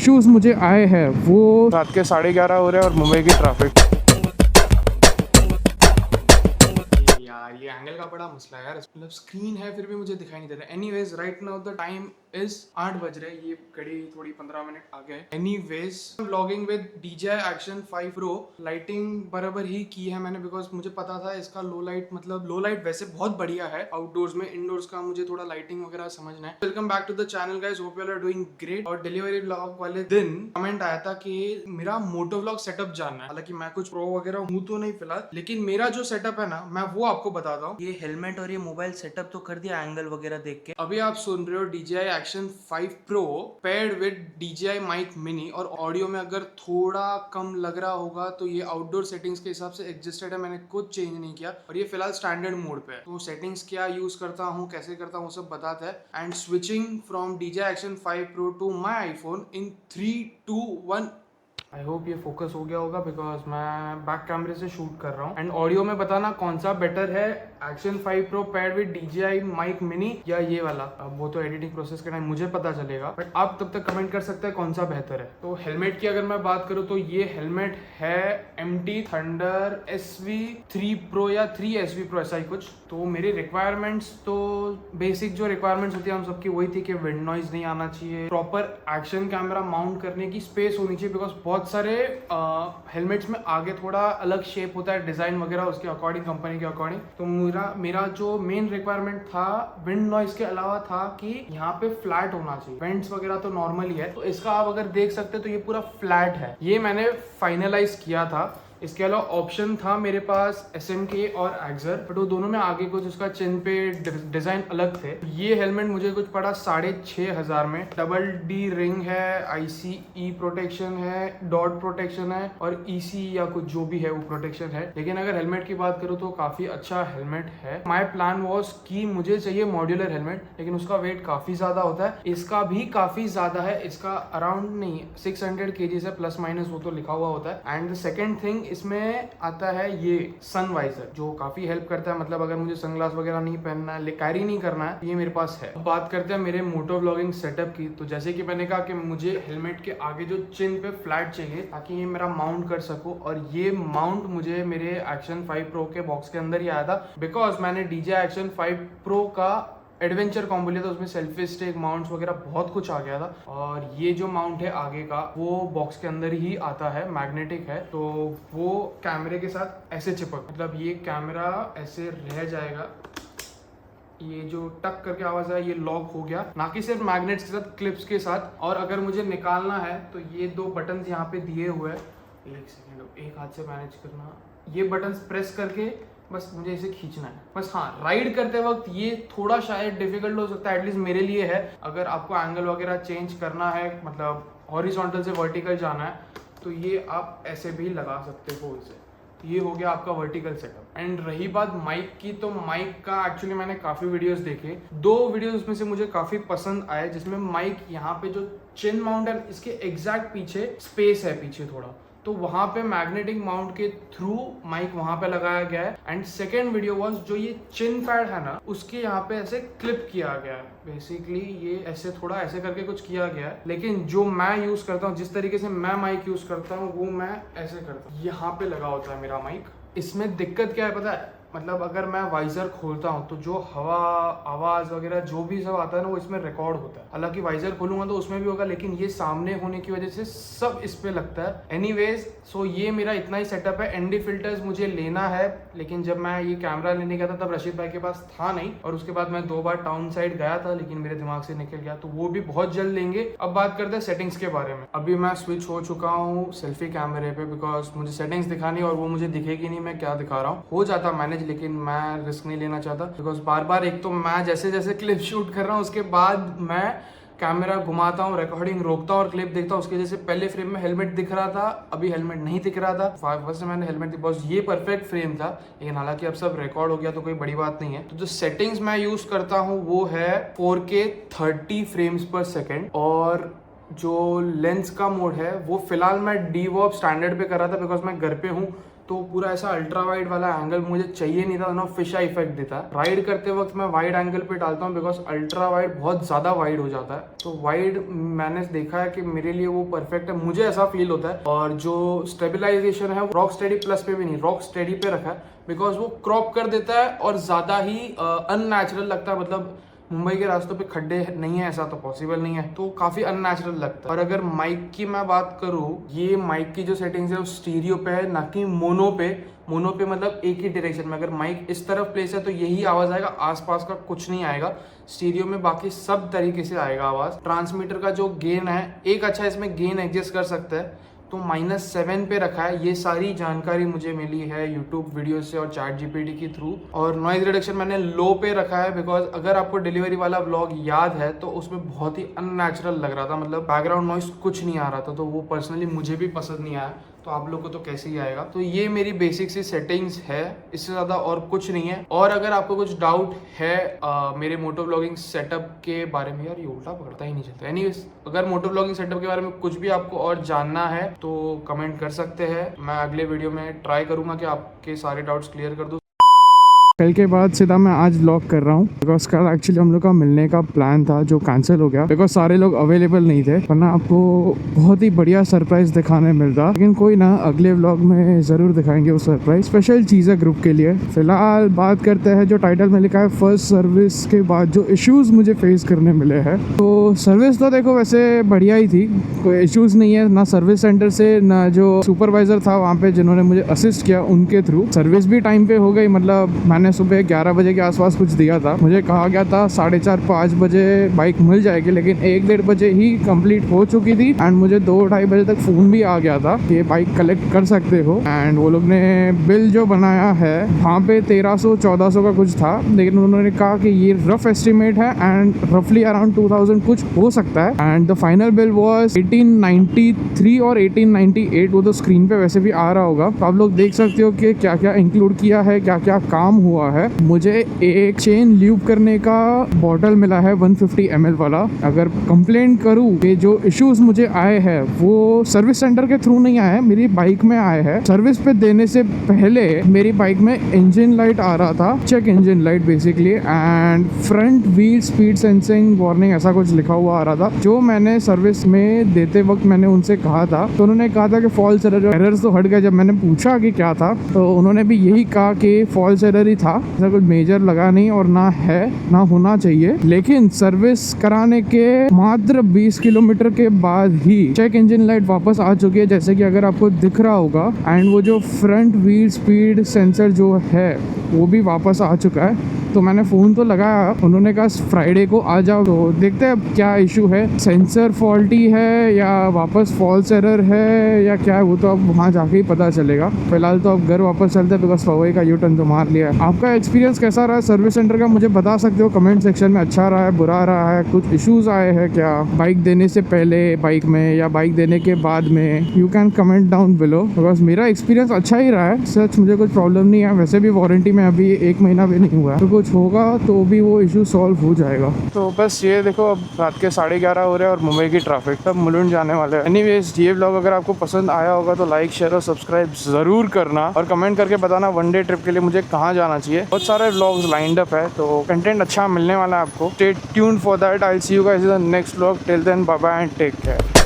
Shoes मुझे आए हैं वो रात के 11:30 हो रहे हैं और मुंबई की ट्रैफिक। यार ये एंगल का बड़ा मसला है यार, मतलब स्क्रीन है फिर भी मुझे दिखाई नहीं दे रहा। Anyways right now the time is 8 बज रहे, ये घड़ी थोड़ी 15 मिनट आगे है। Anyways vlogging with DJI Action 5 Pro। Lighting बराबर ही की है मैंने, बिकॉज मुझे पता था इसका लो लाइट, मतलब लो लाइट वैसे बहुत बढ़िया है आउटडोर्स में, इंडोर्स का मुझे थोड़ा लाइटिंग वगैरह समझना है। Welcome back to the channel guys, hope you are doing great. और डिलीवरी व्लॉग वाले दिन कमेंट आया था कि मेरा मोटो व्लॉग सेटअप जानना है। हालांकि मैं कुछ प्रो वगैरह हूँ तो नहीं फिलहाल, लेकिन मेरा जो सेटअप है ना मैं वो आपको बताता हूँ। ये हेलमेट और ये मोबाइल सेटअप तो कर दिया एंगल वगैरह देख के। अभी आप सुन रहे हो DJI Action 5 Pro paired with DJI mic mini. और ऑडियो में अगर थोड़ा कम लग रहा होगा तो ये आउटडोर सेटिंग्स के हिसाब से एडजस्टेड है, मैंने कुछ चेंज नहीं किया। और ये फिलहाल स्टैंडर्ड मोड पे है, तो सेटिंग्स क्या यूज करता हूँ, कैसे करता हूँ, सब बताता है। And switching from DJI Action 5 Pro to my iPhone in 3, 2, 1। I hope ये फोकस हो गया होगा, बिकॉज मैं बैक कैमरे से शूट कर रहा हूँ। एंड ऑडियो में बताना कौन सा बेटर है, Action 5 Pro paired with DJI mic mini या ये वाला। अब वो तो एडिटिंग प्रोसेस के टाइम मुझे पता चलेगा, बट आप तब तक कमेंट कर सकते हैं कौन सा बेहतर है। तो हेलमेट की अगर मैं बात करूँ तो ये हेलमेट है MT Thunder SV3 Pro या 3SV Pro ऐसा ही कुछ। तो मेरी रिक्वायरमेंट्स तो बेसिक जो रिक्वायरमेंट्स होती है हम सबकी वही थी कि विंड नॉइज नहीं आना चाहिए, प्रॉपर एक्शन कैमरा माउंट करने की स्पेस होनी चाहिए, बिकॉज बहुत सारे हेलमेट्स में आगे थोड़ा अलग शेप होता है, डिजाइन वगैरह उसके अकॉर्डिंग, कंपनी के अकॉर्डिंग। तो मेरा जो मेन रिक्वायरमेंट था विंड नॉइज के अलावा था कि यहाँ पे फ्लैट होना चाहिए। वेंट्स वगैरह तो नॉर्मल ही है, तो इसका आप अगर देख सकते हो तो ये पूरा फ्लैट है। ये मैंने फाइनलाइज किया था। इसके अलावा ऑप्शन था मेरे पास SMK और एक्सर, बट वो दोनों में आगे कुछ उसका चिन पे डिजाइन अलग थे। ये हेलमेट मुझे कुछ पड़ा 6,500 में। डबल D रिंग है, ICE प्रोटेक्शन है, डॉट प्रोटेक्शन है और EC या कुछ जो भी है वो प्रोटेक्शन है। लेकिन अगर हेलमेट की बात करूँ तो काफी अच्छा हेलमेट है। माई प्लान वॉज कि मुझे चाहिए मॉड्यूलर हेलमेट, लेकिन उसका वेट काफी ज्यादा होता है, इसका भी काफी ज्यादा है। इसका अराउंड नहीं 600 kg से प्लस माइनस वो तो लिखा हुआ होता है। एंड द सेकेंड थिंग इसमें आता है ये सन वाइजर, जो काफी हेल्प करता है। मतलब अगर मुझे सनग्लास वगैरह नहीं पहनना है, कैरी नहीं करना है, ये मेरे पास है। अब बात करते हैं मेरे मोटो व्लॉगिंग सेटअप की। तो जैसे कि मैंने कहा कि मुझे हेलमेट के आगे जो चिन पे फ्लैट चाहिए ताकि ये मेरा माउंट कर सकूं, और ये माउंट मुझे मेरे Action 5 Pro के बॉक्स के अंदर ही आया था, बिकॉज मैंने DJI Action 5 Pro का एडवेंचर कॉम्बो लिया था, उसमें सेल्फी स्टिक माउंट्स वगैरह बहुत कुछ आ गया था। और ये जो माउंट है आगे का वो बॉक्स के अंदर ही आता है, मैग्नेटिक है, तो वो कैमरे के साथ ऐसे चिपक, मतलब ये कैमरा ऐसे रह जाएगा। ये जो टक करके आवाज है ये लॉक हो गया, ना कि सिर्फ मैग्नेट्स के साथ, क्लिप्स के साथ। और अगर मुझे निकालना है तो ये 2 बटन यहाँ पे दिए हुए हैं। एक सेकेंड, एक हाथ से मैनेज करना। ये बटन प्रेस करके बस मुझे इसे खींचना है बस। हाँ, राइड करते वक्त ये थोड़ा शायद डिफिकल्ट हो सकता है, एटलीस्ट मेरे लिए है। अगर आपको एंगल वगैरह चेंज करना है, मतलब हॉरिजॉन्टल से वर्टिकल जाना है, तो ये आप ऐसे भी लगा सकते हो इसे। तो ये हो गया आपका वर्टिकल सेटअप। एंड रही बात माइक की, तो माइक का एक्चुअली मैंने काफी वीडियोस देखे, 2 वीडियोस में से मुझे काफी पसंद आए, जिसमें माइक यहाँ पे जो चिन माउंट है इसके एग्जैक्ट पीछे स्पेस है पीछे थोड़ा, तो वहां पे मैग्नेटिक माउंट के थ्रू माइक वहां पे लगाया गया है। एंड सेकेंड वीडियो वाज जो ये चिन पैड है ना उसके यहाँ पे ऐसे क्लिप किया गया है। बेसिकली ये ऐसे थोड़ा ऐसे करके कुछ किया गया है, लेकिन जो मैं यूज करता हूँ, जिस तरीके से मैं माइक यूज करता हूँ वो मैं ऐसे करता हूँ। यहाँ पे लगा होता है मेरा माइक। इसमें दिक्कत क्या है पता है, मतलब अगर मैं वाइजर खोलता हूँ तो जो हवा, आवाज वगैरह जो भी सब आता है ना वो इसमें रिकॉर्ड होता है। हालांकि वाइजर खोलूंगा तो उसमें भी होगा, लेकिन ये सामने होने की वजह से सब इस पे लगता है। एनीवेज, सो ये मेरा इतना ही सेटअप है। ND फिल्टर्स मुझे लेना है, लेकिन जब मैं ये कैमरा लेने गया था तब रशीद भाई के पास था नहीं, और उसके बाद मैं 2 बार टाउन साइड गया था, लेकिन मेरे दिमाग से निकल गया, तो वो भी बहुत जल्द लेंगे। अब बात करते हैं सेटिंग्स के बारे में। अभी मैं स्विच हो चुका हूँ सेल्फी कैमरे पे, बिकॉज मुझे सेटिंग्स दिखानी और वो मुझे दिखेगी नहीं मैं क्या दिखा रहा हूँ। हो जाता मैनेज, लेकिन मैं रिस्क नहीं लेना चाहता, बिकॉज बार बार एक तो मैं जैसे जैसे क्लिप शूट कर रहा हूँ उसके बाद मैं कैमरा घुमाता हूँ, रिकॉर्डिंग रोकता हूँ और क्लिप देखता हूँ। उसके जैसे पहले फ्रेम में हेलमेट दिख रहा था, अभी हेलमेट नहीं दिख रहा था। फर्स्ट मैंने हेलमेट बस ये परफेक्ट फ्रेम था, लेकिन हालांकि अब सब रिकॉर्ड हो गया तो कोई बड़ी बात नहीं है। तो जो सेटिंग्स मैं यूज करता हूँ वो है 4K 30 फ्रेम्स पर सेकेंड, और जो लेंस का मोड है वो फिलहाल मैं DVOP स्टैंडर्ड पे कर रहा था, बिकॉज मैं घर पे हूँ तो पूरा ऐसा अल्ट्रा वाइड वाला एंगल मुझे चाहिए नहीं था, ना फिश आई इफेक्ट देता है। राइड करते वक्त मैं वाइड एंगल पे डालता हूँ बिकॉज अल्ट्रा वाइड बहुत ज़्यादा वाइड हो जाता है। तो वाइड मैंने देखा है कि मेरे लिए वो परफेक्ट है, मुझे ऐसा फील होता है। और जो स्टेबिलाईजेशन है वो रॉक स्टेडी प्लस पे भी नहीं, रॉक स्टेडी पे रखा है बिकॉज वो क्रॉप कर देता है और ज़्यादा ही अननेचुरल लगता है। मतलब मुंबई के रास्तों पे खड्डे नहीं है ऐसा तो पॉसिबल नहीं है, तो काफ़ी अननेचुरल लगता है। और अगर माइक की मैं बात करूँ, ये माइक की जो सेटिंग्स है वो स्टीरियो पे है, ना कि मोनो पे। मोनो पे मतलब एक ही डायरेक्शन में, अगर माइक इस तरफ प्लेस है तो यही आवाज़ आएगा, आसपास का कुछ नहीं आएगा। स्टीरियो में बाकी सब तरीके से आएगा आवाज़। ट्रांसमीटर का जो गेन है, एक अच्छा इसमें गेन एडजस्ट कर सकता है, तो -7 पे रखा है। ये सारी जानकारी मुझे मिली है यूट्यूब वीडियो से और चैट जीपीटी के थ्रू। और नॉइज रिडक्शन मैंने लो पे रखा है बिकॉज अगर आपको डिलीवरी वाला व्लॉग याद है तो उसमें बहुत ही अननेचुरल लग रहा था, मतलब बैकग्राउंड नॉइज कुछ नहीं आ रहा था, तो वो पर्सनली मुझे भी पसंद नहीं आया। तो आप लोग को तो कैसे ही आएगा। तो ये मेरी बेसिक सी सेटिंग्स है, इससे ज़्यादा और कुछ नहीं है। और अगर आपको कुछ डाउट है मेरे मोटो व्लॉगिंग सेटअप के बारे में, यार ये उल्टा पकड़ता ही नहीं चलता। एनीवेज, अगर मोटो व्लॉगिंग सेटअप के बारे में कुछ भी आपको और जानना है तो कमेंट कर सकते हैं। मैं अगले वीडियो में ट्राई करूँगा कि आपके सारे डाउट्स क्लियर कर दूँ। कल के बाद सीधा मैं आज व्लॉग कर रहा हूँ बिकॉज कल एक्चुअली हम लोग का मिलने का प्लान था जो कैंसिल हो गया बिकॉज सारे लोग अवेलेबल नहीं थे, वरना आपको बहुत ही बढ़िया सरप्राइज दिखाने मिलता। लेकिन कोई ना, अगले व्लॉग में ज़रूर दिखाएंगे वो सरप्राइज, स्पेशल चीज़ है ग्रुप के लिए। फिलहाल बात करते हैं जो टाइटल में लिखा है फर्स्ट सर्विस के बाद जो इश्यूज़ मुझे फेस करने मिले हैं। तो सर्विस तो देखो वैसे बढ़िया ही थी, कोई इश्यूज़ नहीं है, ना सर्विस सेंटर से ना जो सुपरवाइज़र था वहाँ पे जिन्होंने मुझे असिस्ट किया उनके थ्रू। सर्विस भी टाइम पे हो गई, मतलब मैंने सुबह 11 बजे के आसपास कुछ दिया था, मुझे कहा गया था 4:30-5 बजे बाइक मिल जाएगी, लेकिन 1-1:30 बजे ही कंप्लीट हो चुकी थी। एंड मुझे 2-2:30 बजे तक फ़ोन भी आ गया था कि ये बाइक कलेक्ट कर सकते हो। एंड वो लोग ने बिल जो बनाया है वहाँ पे 1300-1400 का कुछ था, लेकिन उन्होंने कहा कि ये रफ एस्टिमेट है एंड रफली अराउंड 2000 कुछ हो सकता है। And the final bill was 1893 और 1898, वो तो स्क्रीन पे वैसे भी आ रहा होगा, तो आप लोग देख सकते हो कि क्या क्या इंक्लूड किया है, क्या क्या काम हुआ है। मुझे एक चेन ल्यूब करने का बॉटल मिला है 150 ml वाला। अगर कंप्लेंट करूँ कि जो इश्यूज मुझे आए हैं वो सर्विस सेंटर के थ्रू नहीं आए हैं, मेरी बाइक में आए हैं। सर्विस पे देने से पहले मेरी बाइक में इंजन लाइट आ रहा था, check engine light basically, and front wheel speed sensing warning ऐसा कुछ लिखा हुआ आ रहा था। जो मैंने सर्विस में देते वक्त मैंने उनसे कहा था, तो उन्होंने कहा था कि फॉल्स एरर्स तो हट गए। जब मैंने पूछा कि क्या था तो उन्होंने भी यही कहा कि फॉल्स एरर ही था, ऐसा कुछ मेजर लगा नहीं और ना है ना होना चाहिए। लेकिन सर्विस कराने के मात्र 20 किलोमीटर के बाद ही चेक इंजन लाइट वापस आ चुकी है, जैसे कि अगर आपको दिख रहा होगा। एंड वो जो फ्रंट व्हील स्पीड सेंसर जो है वो भी वापस आ चुका है। तो मैंने फ़ोन तो लगाया, उन्होंने कहा फ्राइडे को आ जाओ, तो देखते हैं अब क्या इशू है, सेंसर फॉल्टी है या वापस फॉल्स एरर है या क्या है, वो तो अब वहाँ जाके ही पता चलेगा। फिलहाल तो अब घर वापस चलते हैं बिकॉज पवई का यूटर्न तो मार लिया है। आपका एक्सपीरियंस कैसा रहा सर्विस सेंटर का, मुझे बता सकते हो कमेंट सेक्शन में। अच्छा रहा है, बुरा रहा है, कुछ इश्यूज आए हैं क्या बाइक देने से पहले बाइक में या बाइक देने के बाद में, you can comment down below. Because मेरा एक्सपीरियंस अच्छा ही रहा है, सच मुझे कुछ प्रॉब्लम नहीं है। वैसे भी वारंटी में अभी 1 महीना भी नहीं हुआ है, तो कुछ होगा तो भी वो इशू सॉल्व हो जाएगा। तो बस ये देखो, अब रात के 11:30 हो रहे हैं और मुंबई की ट्रैफिक, तब मुलुंड जाने वाले हैं। एनीवेज, ये व्लॉग अगर आपको पसंद आया होगा तो लाइक शेयर और सब्सक्राइब जरूर करना और कमेंट करके बताना वन डे ट्रिप के लिए मुझे कहाँ जाना चाहिए। बहुत सारे व्लॉग्स लाइंड अप है, तो कंटेंट अच्छा मिलने वाला है आपको। Stay tuned for that. I will see you guys in the next vlog. Till then bye bye and take care.